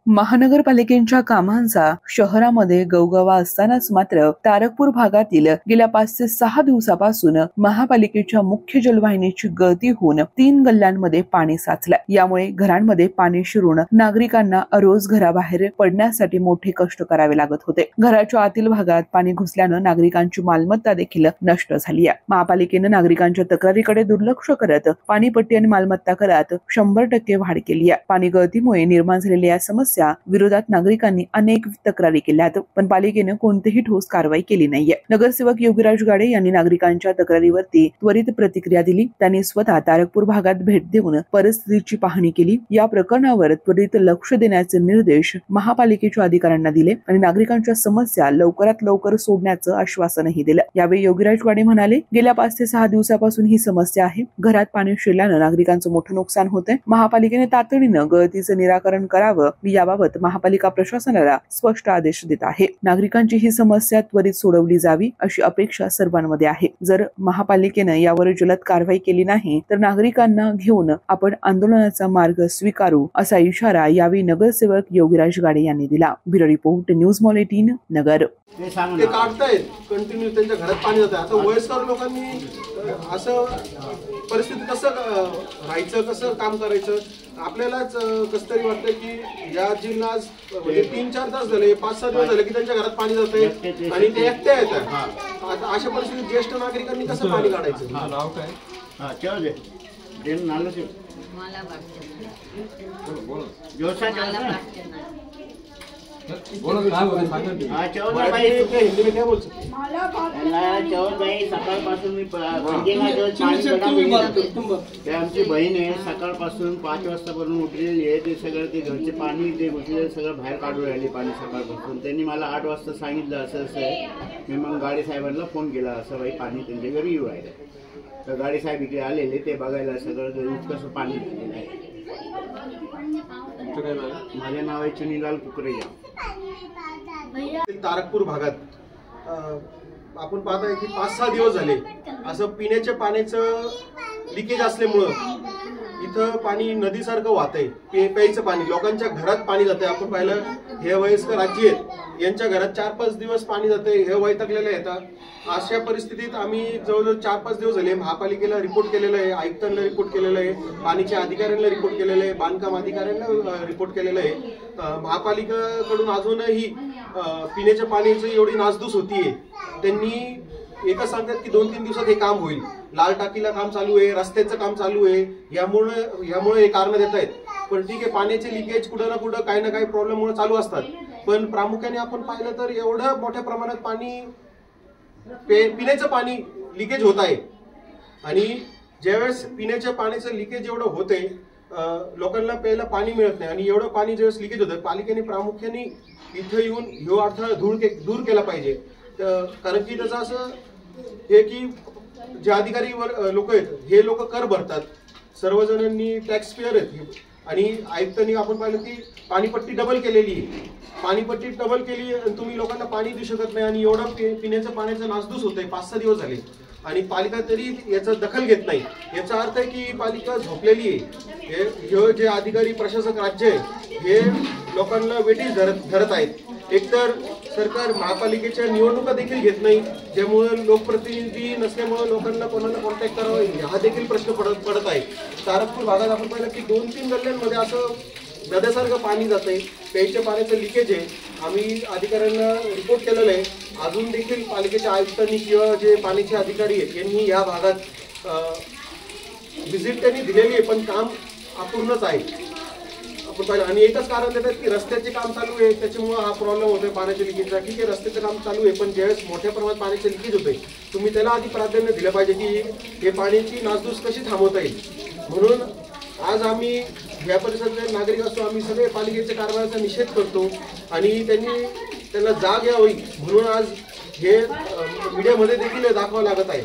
महानगरपालिकेच्या कामांचा शहरामध्ये गवगवा असतानाच मात्र तारकपूर भागातील गेल्या 5 ते 6 दिवसापासून महापालिकेच्या मुख्य जलवाहिनीची गळती होऊन 3 गल्ल्यांमध्ये पाणी साचलंय। यामुळे घरांमध्ये पाणी शिरून नागरिकांना रोज घराबाहेर पडण्यासाठी मोठे कष्ट करावे लागत होते। घराच्या आतील भागात पाणी घुसल्यानं नागरिकांची मालमत्ता देखील नष्ट झाली आहे। महापालिकेने नागरिकांच्या तक्रारीकडे दुर्लक्ष करत पाणीपट्टी आणि मालमत्ता करात 100% वाढ केली आहे। पाणी गळतीमुळे निर्माण झालेल्या या समस्या विरोधात नागरिकांनी अनेक तक्रारी केल्यात, पण पालिकेने कोणतीही ठोस कारवाई केली नाहीये। नगरसेवक योगीराज गाडे यांनी नागरिकांच्या तक्रारीवरती त्वरित प्रतिक्रिया दिली। त्यांनी स्वतः तारकपूर भागात भेट देऊन परिस्थितीची पाहणी केली। या प्रकरणावर त्वरित लक्ष देण्याचे निर्देश महापालिकेच्या अधिकाऱ्यांना दिले आणि नागरिकांच्या समस्या लवकरात लवकर सोडण्याचं आश्वासनही दिलं। यावेळी योगीराज गाडे म्हणाले, गेल्या 5 ते 6 दिवसापासून ही समस्या आहे। घरात पाणी शिरल्यानं नागरिकांचं मोठं नुकसान होतंय। महापालिकेने तातडीनं गळतीचं निराकरण करावं, याबाबत महापालिका प्रशासनाला स्पष्ट आदेश देत आहे। नागरिकांची ही समस्या त्वरित सोडवली जावी अशी अपेक्षा सर्वांमध्ये आहे। जर महापालिकेने यावर जलद कारवाई केली नाही तर नागरिकांना घेऊन आपण आंदोलनाचा मार्ग स्वीकारू असा इशारा यावेळी नगरसेवक योगीराज गाडे यांनी दिला। ब्युरो रिपोर्ट न्यूज मॉल 18 नगर। ते काढतायत कंटिन्यू, त्यांच्या घरात पाणी जातं। आता वयस्कर लोकांनी असं परिस्थिती कसं राहायचं, कसं काम करायचं, आपल्यालाच कसं तरी वाटतं की या जिल्हा म्हणजे 3-4 तास झाले, 5-6 दिवस झाले की त्यांच्या घरात पाणी जातंय आणि ते एकटे आहेत। आता अशा परिस्थितीत ज्येष्ठ नागरिकांनी कसं पाणी काढायचं? नाव काय? सकाळपासून मी आमची बहीण आहे, सकाळपासून 5 वाजतापासून उठलेली आहे। ते सगळं ते घरचे पाणी ते घुसलेलं सगळं बाहेर काढून राहिले पाणी सकाळपासून। त्यांनी मला 8 वाजता सांगितलं असं असं आहे। मी मग गाडी साहेबांना फोन केला, असं बाई पाणी त्यांच्या घरी येऊ राहिलं। तर गाडी साहेब इकडे आलेले, ते बघायला सगळं कसं पाणी झालेलं आहे। माझे नाव आहे चुनीलाल कुकरेजा। तारकपूर भागात आपण पाहताय की 5-6 दिवस झाले असं पिण्याच्या पाण्याचं लिकेज असल्यामुळं इथं पाणी नदीसारखं वाहतंय। प्यायचं पाणी लोकांच्या घरात पाणी जातंय। आपण पाहिलं, हे वयस्कर आजी आहेत, यांच्या घरात 4-5 दिवस पाणी जातंय, हे वैतागलेले आहेत। अशा परिस्थितीत आम्ही जवळजवळ 4-5 दिवस झाले महापालिकेला रिपोर्ट केलेलं आहे, आयुक्तांना रिपोर्ट केलेलं आहे, पाणीच्या अधिकाऱ्यांना रिपोर्ट केलेलं आहे, बांधकाम अधिकाऱ्यांना रिपोर्ट केलेलं आहे। महापालिकेकडून अजूनही पिण्याच्या पाण्याची एवढी नासधूस होतीये। त्यांनी एकच सांगतात की 2-3 दिवसात हे काम होईल। लाल टाकीला काम चालू आहे, रस्त्याचं काम चालू आहे, यामुळे हे कारण देत आहेत। पण ठीक आहे, पाण्याचे लिकेज कुठं ना कुठं काही ना काही प्रॉब्लेममुळे चालू असतात। पण प्रामुख्याने आपण पाहिलं तर एवढं मोठ्या प्रमाणात पाणी पिण्याचं पाणी लिकेज होत आहे आणि ज्यावेळेस पिण्याच्या पाण्याचं लिकेज एवढं होतंय, लोकांना प्यायला पाणी मिळत नाही आणि एवढं पाणी ज्यावेळेस लिकेज होतं, पालिकेने प्रामुख्याने इथं येऊन ह्यो अडथळा दूर केला पाहिजे। कारण की त्याचं असं हे की जे अधिकारी लोक आहेत हे लोक कर भरतात, सर्वजणांनी टॅक्स पेअर आहेत आणि आयुक्तांनी आपण पाहिलं की पाणीपट्टी डबल केलेली आहे। पाणीपट्टी डबल केली आणि तुम्ही लोकांना पाणी देऊ शकत नाही आणि एवढं पिण्याच्या पाण्याचं नासधूस होतंय। 5-6 दिवस झाले आणि पालिका तरी याचा दखल घेत नाही। याचा अर्थ आहे की पालिका झोपलेली आहे। हे जे अधिकारी प्रशासक राज्य आहे हे लोकांना वेठीस धरत आहेत। एकतर सरकार महापालिकेच्या निवडणुका देखील घेत नाही, ज्यामुळे लोकप्रतिनिधी नसल्यामुळे लोकांना कोणाला कॉन्टॅक्ट करावा हा देखील प्रश्न पडत आहे। तारकपूर भागात आपण पाहिलं की 2-3 गल्ल्यांमध्ये असं नद्यासारखं पाणी जातंय, प्यायच्या पाण्याचं लिकेज आहे। आम्ही अधिकाऱ्यांना रिपोर्ट केलेलं आहे। अजून देखील पालिकेच्या आयुक्तांनी किंवा जे पाण्याचे अधिकारी आहेत यांनी या भागात व्हिजिट त्यांनी दिलेली आहे, पण काम अपूर्णच आहे आपण पाहिलं। आणि एकच कारण देतात की रस्त्याचे काम चालू आहे, त्याच्यामुळे हा प्रॉब्लेम होतोय पाण्याच्या लिकेजचा। ठीक आहे, रस्त्याचं काम चालू आहे, पण ज्यावेळेस मोठ्या प्रमाणात पाण्याचे लिकेज होतंय तुम्ही त्याला आधी प्राधान्य दिलं पाहिजे की हे पाण्याची नासधूस कशी थांबवता येईल। म्हणून आज आम्ही या परिसरातले नागरिक असतो, आम्ही सगळे पालिकेच्या कारभाराचा निषेध करतो आणि त्यांना जाग यावी म्हणून आज हे मीडियामध्ये देखील दाखवावं लागत आहे।